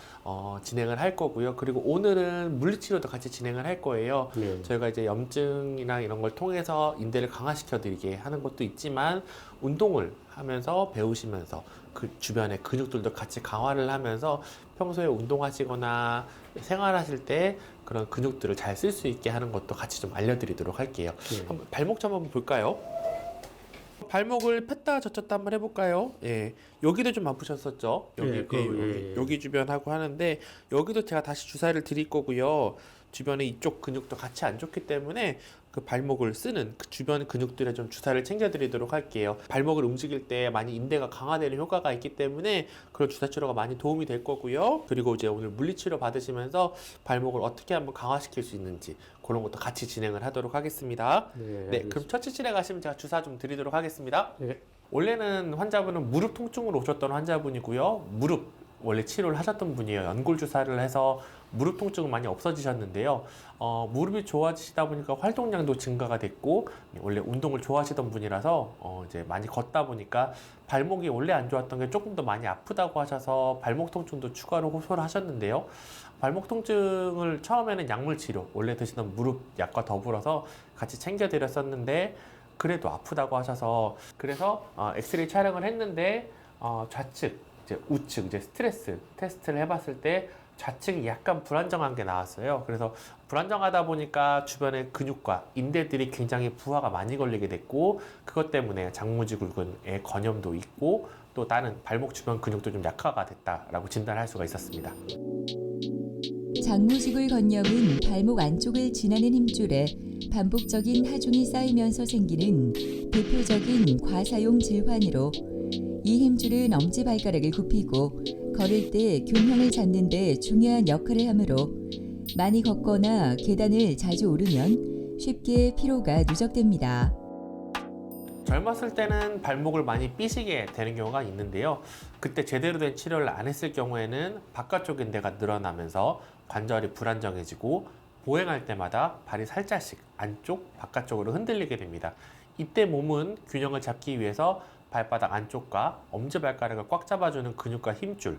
진행을 할 거고요. 그리고 오늘은 물리치료도 같이 진행을 할 거예요. 네. 저희가 이제 염증이나 이런 걸 통해서 인대를 강화시켜 드리게 하는 것도 있지만 운동을 하면서 배우시면서 그 주변의 근육들도 같이 강화를 하면서 평소에 운동하시거나 생활하실 때 그런 근육들을 잘 쓸 수 있게 하는 것도 같이 좀 알려드리도록 할게요. 네. 한번 발목 좀 한번 볼까요? 발목을 폈다 젖혔다 한번 해볼까요? 예, 여기도 좀 아프셨었죠? 여기 주변하고 하는데 여기도 제가 다시 주사를 드릴 거고요. 주변에 이쪽 근육도 같이 안 좋기 때문에 그 발목을 쓰는 그 주변 근육들에 좀 주사를 챙겨드리도록 할게요. 발목을 움직일 때 많이 인대가 강화되는 효과가 있기 때문에 그런 주사 치료가 많이 도움이 될 거고요. 그리고 이제 오늘 물리치료 받으시면서 발목을 어떻게 한번 강화시킬 수 있는지 그런 것도 같이 진행을 하도록 하겠습니다. 네, 그럼 처치실에 가시면 제가 주사 좀 드리도록 하겠습니다. 네. 원래는 환자분은 무릎 통증으로 오셨던 환자분이고요. 무릎 원래 치료를 하셨던 분이에요. 연골 주사를 해서 무릎 통증은 많이 없어지셨는데요. 무릎이 좋아지시다 보니까 활동량도 증가가 됐고 원래 운동을 좋아하시던 분이라서 이제 많이 걷다 보니까 발목이 원래 안 좋았던 게 조금 더 많이 아프다고 하셔서 발목 통증도 추가로 호소를 하셨는데요. 발목 통증을 처음에는 약물 치료, 원래 드시던 무릎 약과 더불어서 같이 챙겨드렸었는데 그래도 아프다고 하셔서 그래서 엑스레이 촬영을 했는데 좌측, 이제 우측, 이제 스트레스 테스트를 해봤을 때 좌측이 약간 불안정한 게 나왔어요. 그래서 불안정하다 보니까 주변의 근육과 인대들이 굉장히 부하가 많이 걸리게 됐고 그것 때문에 장무지굴근의 건염도 있고 또 다른 발목 주변 근육도 좀 약화가 됐다라고 진단할 수가 있었습니다. 장무지굴 건염은 발목 안쪽을 지나는 힘줄에 반복적인 하중이 쌓이면서 생기는 대표적인 과사용 질환으로 이 힘줄은 엄지발가락을 굽히고 걸을 때 균형을 잡는 데 중요한 역할을 하므로 많이 걷거나 계단을 자주 오르면 쉽게 피로가 누적됩니다. 젊었을 때는 발목을 많이 삐시게 되는 경우가 있는데요. 그때 제대로 된 치료를 안 했을 경우에는 바깥쪽 인대가 늘어나면서 관절이 불안정해지고 보행할 때마다 발이 살짝씩 안쪽, 바깥쪽으로 흔들리게 됩니다. 이때 몸은 균형을 잡기 위해서 발바닥 안쪽과 엄지발가락을 꽉 잡아주는 근육과 힘줄,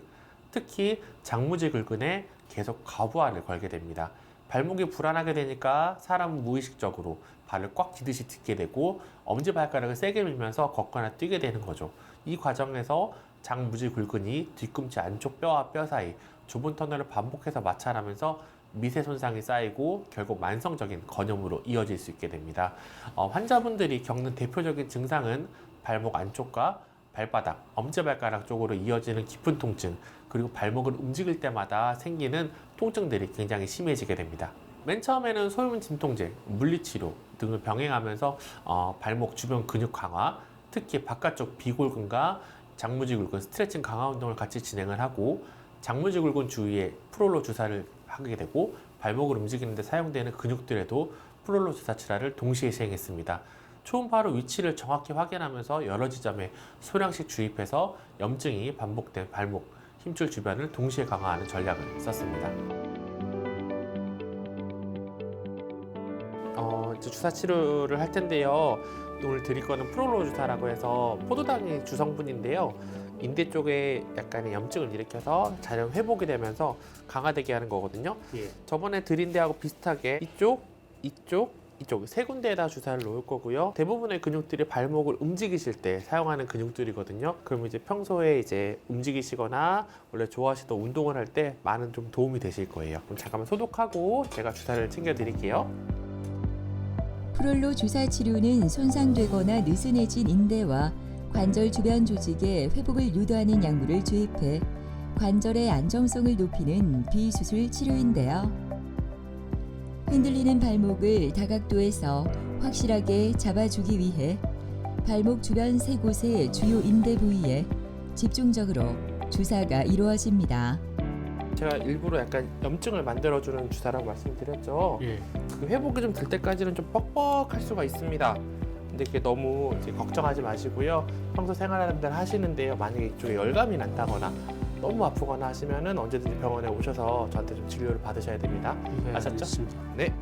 특히 장무지굴근에 계속 과부하를 걸게 됩니다. 발목이 불안하게 되니까 사람은 무의식적으로 발을 꽉 쥐듯이 딛게 되고 엄지발가락을 세게 밀면서 걷거나 뛰게 되는 거죠. 이 과정에서 장무지굴근이 뒤꿈치 안쪽 뼈와 뼈 사이 좁은 터널을 반복해서 마찰하면서 미세 손상이 쌓이고 결국 만성적인 건염으로 이어질 수 있게 됩니다. 환자분들이 겪는 대표적인 증상은 발목 안쪽과 발바닥, 엄지발가락 쪽으로 이어지는 깊은 통증, 그리고 발목을 움직일 때마다 생기는 통증들이 굉장히 심해지게 됩니다. 맨 처음에는 소염 진통제, 물리치료 등을 병행하면서 발목 주변 근육 강화, 특히 바깥쪽 비골근과 장무지굴근 스트레칭 강화 운동을 같이 진행을 하고 장무지굴근 주위에 프롤로 주사를 하게 되고 발목을 움직이는 데 사용되는 근육들에도 프롤로 주사 치료를 동시에 시행했습니다. 초음파로 위치를 정확히 확인하면서 여러 지점에 소량씩 주입해서 염증이 반복된 발목, 힘줄 주변을 동시에 강화하는 전략을 썼습니다. 이제 주사 치료를 할 텐데요. 오늘 드릴 거는 프롤로 주사라고 해서 포도당의 주성분인데요. 인대 쪽에 약간의 염증을 일으켜서 자연 회복이 되면서 강화되게 하는 거거든요. 예. 저번에 드린 데하고 비슷하게 이쪽 세 군데에다 주사를 놓을 거고요. 대부분의 근육들이 발목을 움직이실 때 사용하는 근육들이거든요. 그럼 이제 평소에 이제 움직이시거나 원래 좋아하시던 운동을 할 때 많은 좀 도움이 되실 거예요. 그럼 잠깐만 소독하고 제가 주사를 챙겨 드릴게요. 프롤로 주사 치료는 손상되거나 느슨해진 인대와 관절 주변 조직의 회복을 유도하는 약물을 주입해 관절의 안정성을 높이는 비수술 치료인데요. 흔들리는 발목을 다각도에서 확실하게 잡아주기 위해 발목 주변 3곳의 주요 인대 부위에 집중적으로 주사가 이루어집니다. 제가 일부러 약간 염증을 만들어주는 주사라고 말씀드렸죠. 예. 그 회복이 좀 될 때까지는 좀 뻑뻑할 수가 있습니다. 근데 이게 너무 이제 걱정하지 마시고요. 평소 생활하는 하시는데요. 만약에 이쪽에 열감이 난다거나 너무 아프거나 하시면은 언제든지 병원에 오셔서 저한테 좀 진료를 받으셔야 됩니다. 아셨죠? 알겠습니다. 네.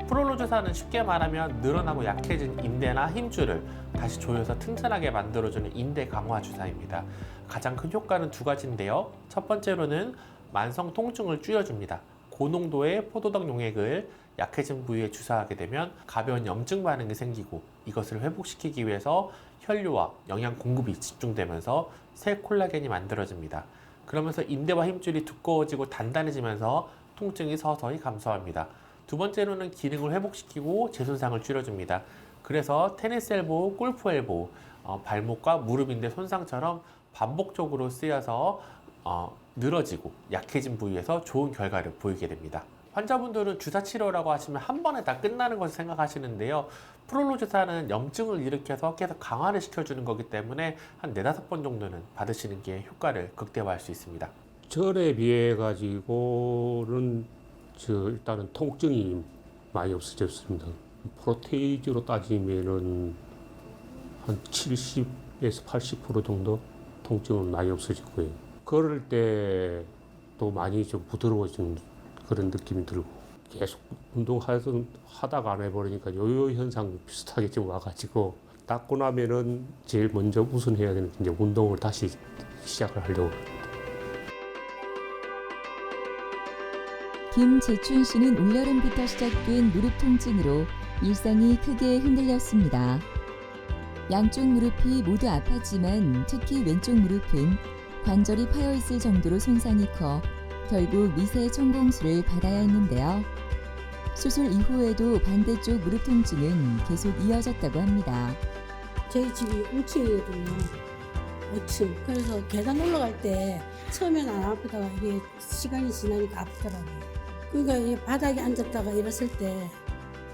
프롤로 주사는 쉽게 말하면 늘어나고 약해진 인대나 힘줄을 다시 조여서 튼튼하게 만들어주는 인대 강화 주사입니다. 가장 큰 효과는 2가지인데요. 첫 번째로는 만성 통증을 줄여줍니다. 고농도의 포도당 용액을 약해진 부위에 주사하게 되면 가벼운 염증 반응이 생기고 이것을 회복시키기 위해서 혈류와 영양 공급이 집중되면서 새 콜라겐이 만들어집니다. 그러면서 인대와 힘줄이 두꺼워지고 단단해지면서 통증이 서서히 감소합니다. 2번째로는 기능을 회복시키고 재손상을 줄여줍니다. 그래서 테니스 엘보, 골프 엘보, 발목과 무릎 인대 손상처럼 반복적으로 쓰여서 늘어지고 약해진 부위에서 좋은 결과를 보이게 됩니다. 환자분들은 주사 치료라고 하시면 한 번에 다 끝나는 것을 생각하시는데요. 프롤로 주사는 염증을 일으켜서 계속 강화를 시켜주는 거기 때문에 한 4-5번 정도는 받으시는 게 효과를 극대화할 수 있습니다. 절에 비해 가지고는 일단은 통증이 많이 없어졌습니다. 프로테이즈로 따지면은 한 70에서 80% 정도 통증은 많이 없어졌고요. 걸을 때도 많이 좀 부드러워진 그런 느낌이 들고 계속 운동하다가 안 해버리니까 요요 현상 비슷하게 좀 와가지고 닦고 나면은 제일 먼저 우선해야 되는 게 이제 운동을 다시 시작을 하려고. 김재춘 씨는 올여름부터 시작된 무릎 통증으로 일상이 크게 흔들렸습니다. 양쪽 무릎이 모두 아팠지만 특히 왼쪽 무릎은 관절이 파여 있을 정도로 손상이 커 결국 미세 천공술을 받아야 했는데요. 수술 이후에도 반대쪽 무릎 통증은 계속 이어졌다고 합니다. 저희 집이 5층이거든요. 5층. 그래서 계단 올라갈 때 처음에는 안 아프다가 이게 시간이 지나니까 아프더라고요. 그러니까 이게 바닥에 앉았다가 일었을 때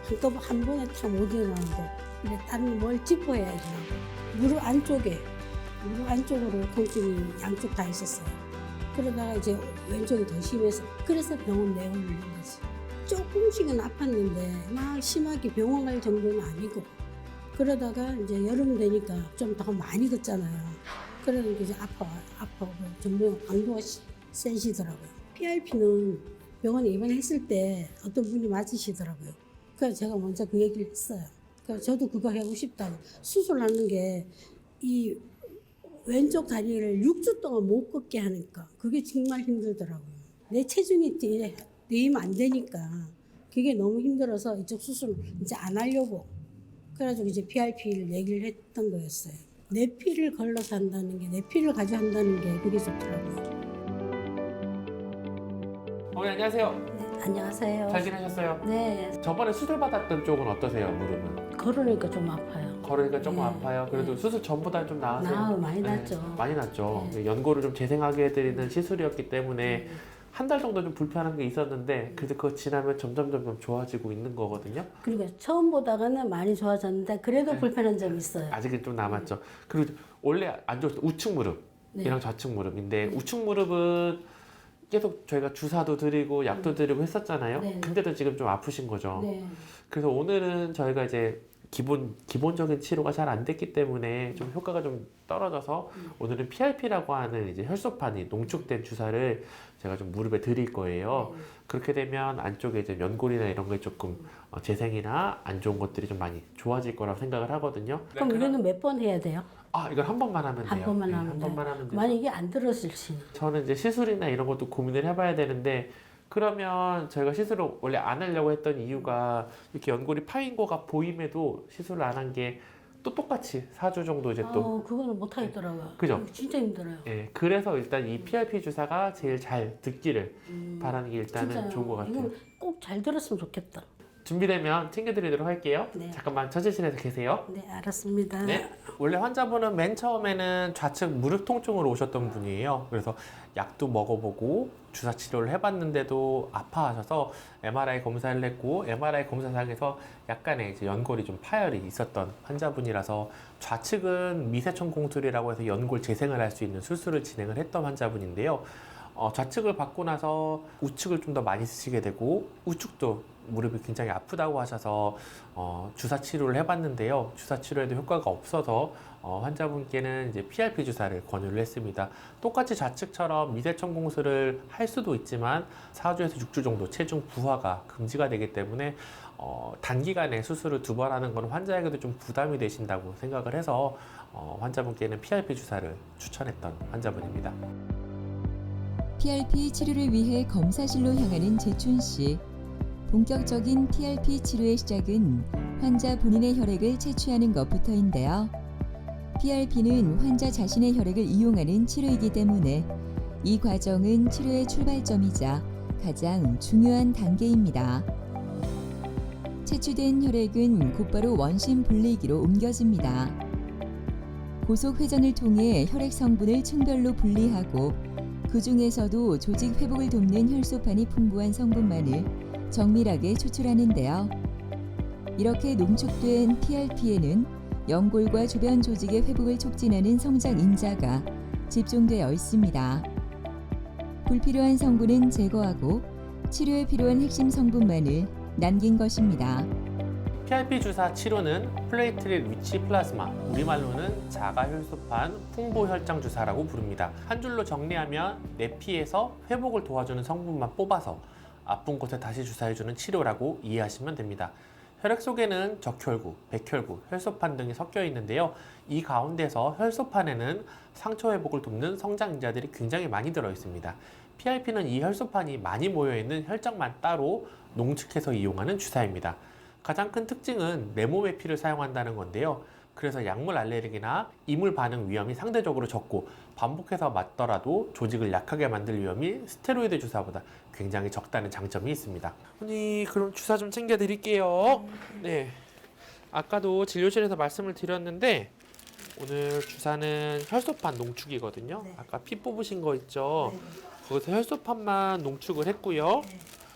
한꺼번에 한 번에 다 못 일어나는 거. 이제 다른 뭘 짚어야 일어나고. 무릎 안쪽으로 통증이 양쪽 다 있었어요. 그러다가 이제 왼쪽이 더 심해서 그래서 병원 내원을 한 거지. 조금씩은 아팠는데 막 심하게 병원 갈 정도는 아니고 그러다가 이제 여름 되니까 좀 더 많이 걷잖아요. 그러니까 이제 아파고 점점 강도가 세시더라고요. PRP는 병원에 입원했을 때 어떤 분이 맞으시더라고요. 그래서 제가 먼저 그 얘기를 했어요. 그래서 저도 그거 하고 싶다고. 수술하는 게 이 왼쪽 다리를 6주 동안 못 걷게 하니까 그게 정말 힘들더라고요. 내 체중이 내리면 안 되니까 그게 너무 힘들어서 이쪽 수술 이제 안 하려고 그래가지고 이제 PRP를 얘기를 했던 거였어요. 내 피를 걸러서 한다는 게, 내 피를 가지고 한다는 게 그게 좋더라고요. 어머니 안녕하세요. 네, 안녕하세요. 잘 지내셨어요? 네, 저번에 수술 받았던 쪽은 어떠세요, 무릎은? 걸으니까 좀 아파요. 걸으니까 조금 네. 아파요. 그래도 네. 수술 전보다 좀 나으세요? 많이 네, 낫죠. 많이 낫죠. 네. 연고를 좀 재생하게 해드리는 시술이었기 때문에 한 달 정도 좀 불편한 게 있었는데 그래도 그거 지나면 점점 좋아지고 있는 거거든요. 그러니까 처음 보다가는 많이 좋아졌는데 그래도 네. 불편한 점이 있어요. 아직은 좀 남았죠. 그리고 원래 안 좋았던 우측 무릎이랑 네. 좌측 무릎인데 우측 무릎은 계속 저희가 주사도 드리고 약도 드리고 했었잖아요. 네. 근데도 지금 좀 아프신 거죠. 네. 그래서 오늘은 저희가 이제 기본적인 치료가 잘 안 됐기 때문에 좀 효과가 좀 떨어져서 오늘은 PRP라고 하는 이제 혈소판이 농축된 주사를 제가 좀 무릎에 드릴 거예요. 그렇게 되면 안쪽에 이제 연골이나 이런 게 조금 재생이나 안 좋은 것들이 좀 많이 좋아질 거라고 생각을 하거든요. 그럼 이거는 몇 번 해야 돼요? 이건 한 번만 하면 돼요. 한 번만 네, 하면 한 돼요. 번만 하면 돼요. 만약에 안 들었을 시 저는 이제 시술이나 이런 것도 고민을 해봐야 되는데 그러면 저희가 시술을 원래 안 하려고 했던 이유가 이렇게 연골이 파인 거가 보임에도 시술을 안 한 게 또 똑같이 4주 정도 이제 또 그거는 못 하겠더라고요. 그죠? 진짜 힘들어요. 예, 그래서 일단 이 PRP 주사가 제일 잘 듣기를 바라는 게 일단은 진짜요. 좋은 것 같아요. 이건 꼭 잘 들었으면 좋겠다. 준비되면 챙겨드리도록 할게요. 네. 잠깐만 처치실에서 계세요. 네, 알았습니다. 네. 원래 환자분은 맨 처음에는 좌측 무릎 통증으로 오셨던 분이에요. 그래서 약도 먹어보고 주사 치료를 해봤는데도 아파하셔서 MRI 검사를 했고 MRI 검사상에서 약간의 이제 연골이 좀 파열이 있었던 환자분이라서 좌측은 미세청 공술이라고 해서 연골 재생을 할 수 있는 수술을 진행을 했던 환자분인데요. 좌측을 받고 나서 우측을 좀 더 많이 쓰시게 되고 우측도 무릎이 굉장히 아프다고 하셔서 주사 치료를 해봤는데요. 주사 치료에도 효과가 없어서 환자분께는 이제 PRP 주사를 권유를 했습니다. 똑같이 좌측처럼 미세청 공술을 할 수도 있지만 4주에서 6주 정도 체중 부하가 금지가 되기 때문에 단기간에 수술을 2번 하는 건 환자에게도 좀 부담이 되신다고 생각을 해서 환자분께는 PRP 주사를 추천했던 환자분입니다. PRP 치료를 위해 검사실로 향하는 재춘 씨. 본격적인 PRP 치료의 시작은 환자 본인의 혈액을 채취하는 것부터인데요. PRP는 환자 자신의 혈액을 이용하는 치료이기 때문에 이 과정은 치료의 출발점이자 가장 중요한 단계입니다. 채취된 혈액은 곧바로 원심 분리기로 옮겨집니다. 고속 회전을 통해 혈액 성분을 층별로 분리하고 그 중에서도 조직 회복을 돕는 혈소판이 풍부한 성분만을 정밀하게 추출하는데요. 이렇게 농축된 PRP에는 연골과 주변 조직의 회복을 촉진하는 성장 인자가 집중되어 있습니다. 불필요한 성분은 제거하고 치료에 필요한 핵심 성분만을 남긴 것입니다. PRP 주사 치료는 플레이트릿 리치 플라즈마, 우리말로는 자가혈소판 풍부혈장 주사라고 부릅니다. 한 줄로 정리하면 내 피에서 회복을 도와주는 성분만 뽑아서 아픈 곳에 다시 주사해주는 치료라고 이해하시면 됩니다. 혈액 속에는 적혈구, 백혈구, 혈소판 등이 섞여 있는데요. 이 가운데서 혈소판에는 상처 회복을 돕는 성장인자들이 굉장히 많이 들어 있습니다. PRP는 이 혈소판이 많이 모여있는 혈장만 따로 농축해서 이용하는 주사입니다. 가장 큰 특징은 내 몸의 피를 사용한다는 건데요. 그래서 약물 알레르기나 이물 반응 위험이 상대적으로 적고 반복해서 맞더라도 조직을 약하게 만들 위험이 스테로이드 주사보다 굉장히 적다는 장점이 있습니다. 언니, 그럼 주사 좀 챙겨 드릴게요. 네. 아까도 진료실에서 말씀을 드렸는데 오늘 주사는 혈소판 농축이거든요. 네. 아까 피 뽑으신 거 있죠? 네. 거기서 혈소판만 농축을 했고요.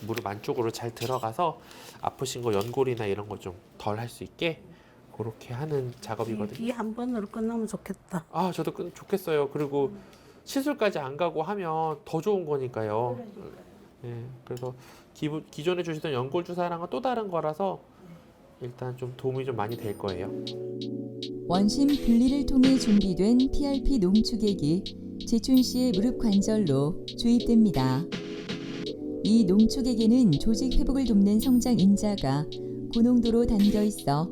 무릎 안쪽으로 잘 들어가서 아프신 거 연골이나 이런 거 좀 덜 할 수 있게 그렇게 하는 작업이거든요. 이 한 번으로 끝나면 좋겠다. 아, 저도 좋겠어요. 그리고 시술까지 안 가고 하면 더 좋은 거니까요. 네, 그래서 기존에 주시던 연골 주사랑은 또 다른 거라서 일단 좀 도움이 좀 많이 될 거예요. 원심 분리를 통해 준비된 PRP 농축액이 재춘 씨의 무릎 관절로 주입됩니다. 이 농축액에는 조직 회복을 돕는 성장 인자가 고농도로 담겨 있어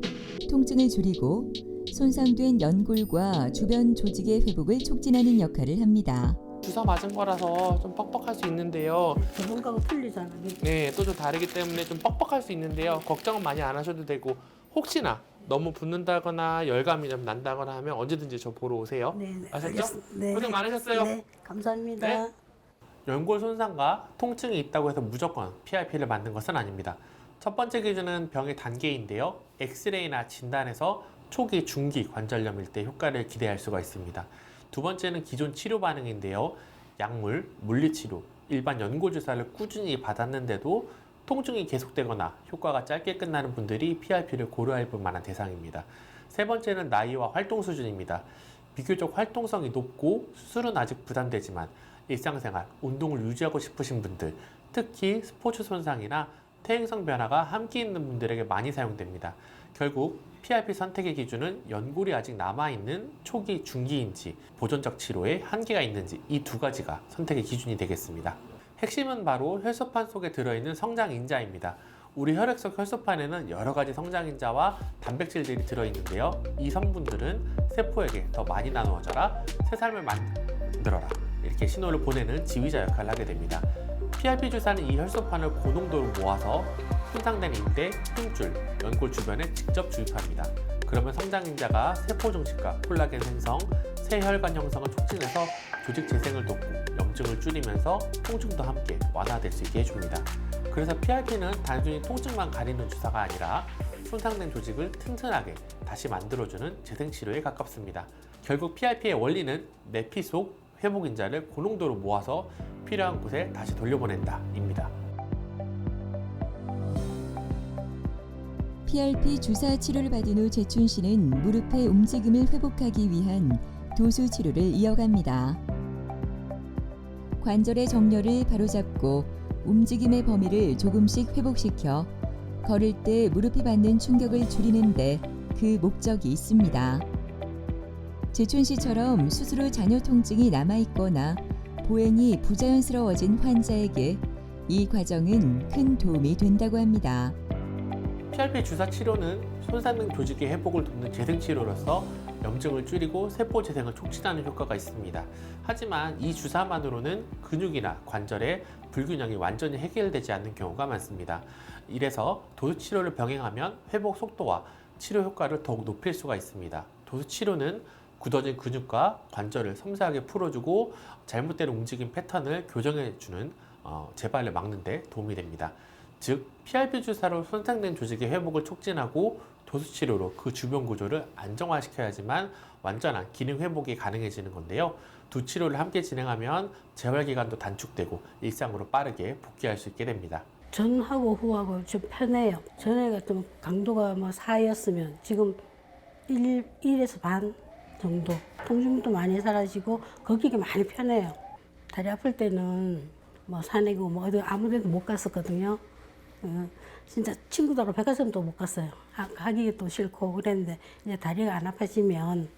통증을 줄이고 손상된 연골과 주변 조직의 회복을 촉진하는 역할을 합니다. 주사 맞은 거라서 좀 뻑뻑할 수 있는데요. 전문가가 풀리잖아. 네, 또 좀 다르기 때문에 좀 뻑뻑할 수 있는데요. 걱정은 많이 안 하셔도 되고 혹시나 너무 붓는다거나 열감이 좀 난다거나 하면 언제든지 저 보러 오세요. 네, 아셨죠? 네. 고생 많으셨어요. 네, 감사합니다. 네. 연골 손상과 통증이 있다고 해서 무조건 PRP를 맞는 것은 아닙니다. 첫 번째 기준은 병의 단계인데요. 엑스레이나 진단에서 초기, 중기 관절염일 때 효과를 기대할 수가 있습니다. 두 번째는 기존 치료 반응인데요. 약물, 물리치료, 일반 연골 주사를 꾸준히 받았는데도 통증이 계속되거나 효과가 짧게 끝나는 분들이 PRP를 고려할 만한 대상입니다. 세 번째는 나이와 활동 수준입니다. 비교적 활동성이 높고 수술은 아직 부담되지만 일상생활, 운동을 유지하고 싶으신 분들, 특히 스포츠 손상이나 퇴행성 변화가 함께 있는 분들에게 많이 사용됩니다. 결국 PRP 선택의 기준은 연골이 아직 남아있는 초기, 중기인지 보존적 치료에 한계가 있는지 이 두 가지가 선택의 기준이 되겠습니다. 핵심은 바로 혈소판 속에 들어있는 성장인자입니다. 우리 혈액 속 혈소판에는 여러 가지 성장인자와 단백질들이 들어있는데요. 이 성분들은 세포에게 더 많이 나누어져라, 새 삶을 만들어라 이렇게 신호를 보내는 지휘자 역할을 하게 됩니다. PRP 주사는 이 혈소판을 고농도로 모아서 손상된 인대, 힘줄, 연골 주변에 직접 주입합니다. 그러면 성장인자가 세포 증식과 콜라겐 생성, 새 혈관 형성을 촉진해서 조직 재생을 돕고 염증을 줄이면서 통증도 함께 완화될 수 있게 해줍니다. 그래서 PRP는 단순히 통증만 가리는 주사가 아니라 손상된 조직을 튼튼하게 다시 만들어주는 재생치료에 가깝습니다. 결국 PRP의 원리는 내 피 속 회복 인자를 고농도로 모아서 필요한 곳에 다시 돌려보낸다입니다. PRP 주사 치료를 받은 후 재춘 씨는 무릎의 움직임을 회복하기 위한 도수 치료를 이어갑니다. 관절의 정렬을 바로잡고 움직임의 범위를 조금씩 회복시켜 걸을 때 무릎이 받는 충격을 줄이는데 그 목적이 있습니다. 재춘 씨처럼 수술 후 잔여 통증이 남아있거나 보행이 부자연스러워진 환자에게 이 과정은 큰 도움이 된다고 합니다. PRP 주사 치료는 손상된 조직의 회복을 돕는 재생치료로서 염증을 줄이고 세포 재생을 촉진하는 효과가 있습니다. 하지만 이 주사만으로는 근육이나 관절의 불균형이 완전히 해결되지 않는 경우가 많습니다. 이래서 도수치료를 병행하면 회복 속도와 치료 효과를 더욱 높일 수가 있습니다. 도수치료는 굳어진 근육과 관절을 섬세하게 풀어주고 잘못된 움직임 패턴을 교정해주는 재발을 막는 데 도움이 됩니다. 즉, PRP 주사로 손상된 조직의 회복을 촉진하고 도수치료로 그 주변 구조를 안정화시켜야지만 완전한 기능 회복이 가능해지는 건데요. 두 치료를 함께 진행하면 재활 기간도 단축되고 일상으로 빠르게 복귀할 수 있게 됩니다. 전하고 후하고 좀 편해요. 전에가 좀 강도가 4였으면 지금 1에서 반 정도. 통증도 많이 사라지고 걷기가 많이 편해요. 다리 아플 때는 산이고 어디 아무 데도 못 갔었거든요. 진짜 친구들하고 백화점도 못 갔어요. 가기도 싫고 그랬는데 이제 다리가 안 아파지면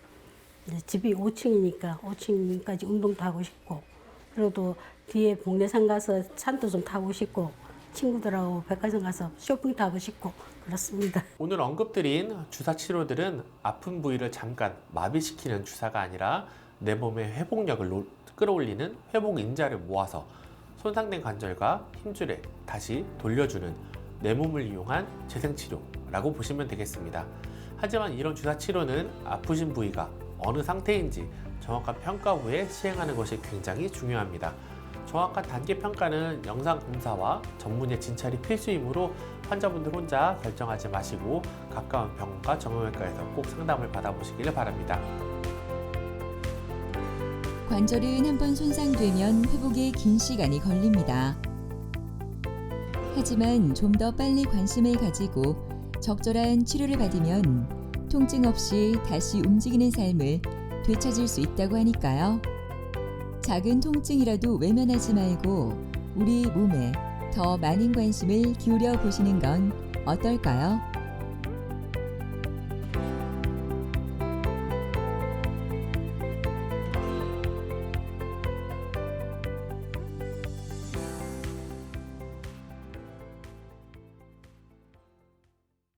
이제 집이 5층이니까 5층까지 운동도 하고 싶고 그래도 뒤에 복례산 가서 산도 좀 타고 싶고 친구들하고 백화점 가서 쇼핑도 하고 싶고 그렇습니다. 오늘 언급드린 주사 치료들은 아픈 부위를 잠깐 마비시키는 주사가 아니라 내 몸의 회복력을 끌어올리는 회복 인자를 모아서 손상된 관절과 힘줄에 다시 돌려주는 내 몸을 이용한 재생치료라고 보시면 되겠습니다. 하지만 이런 주사 치료는 아프신 부위가 어느 상태인지 정확한 평가 후에 시행하는 것이 굉장히 중요합니다. 정확한 단계 평가는 영상 검사와 전문의 진찰이 필수이므로 환자분들 혼자 결정하지 마시고 가까운 병원과 정형외과에서 꼭 상담을 받아보시길 바랍니다. 관절은 한번 손상되면 회복에 긴 시간이 걸립니다. 하지만 좀 더 빨리 관심을 가지고 적절한 치료를 받으면 통증 없이 다시 움직이는 삶을 되찾을 수 있다고 하니까요. 작은 통증이라도 외면하지 말고 우리 몸에 더 많은 관심을 기울여 보시는 건 어떨까요?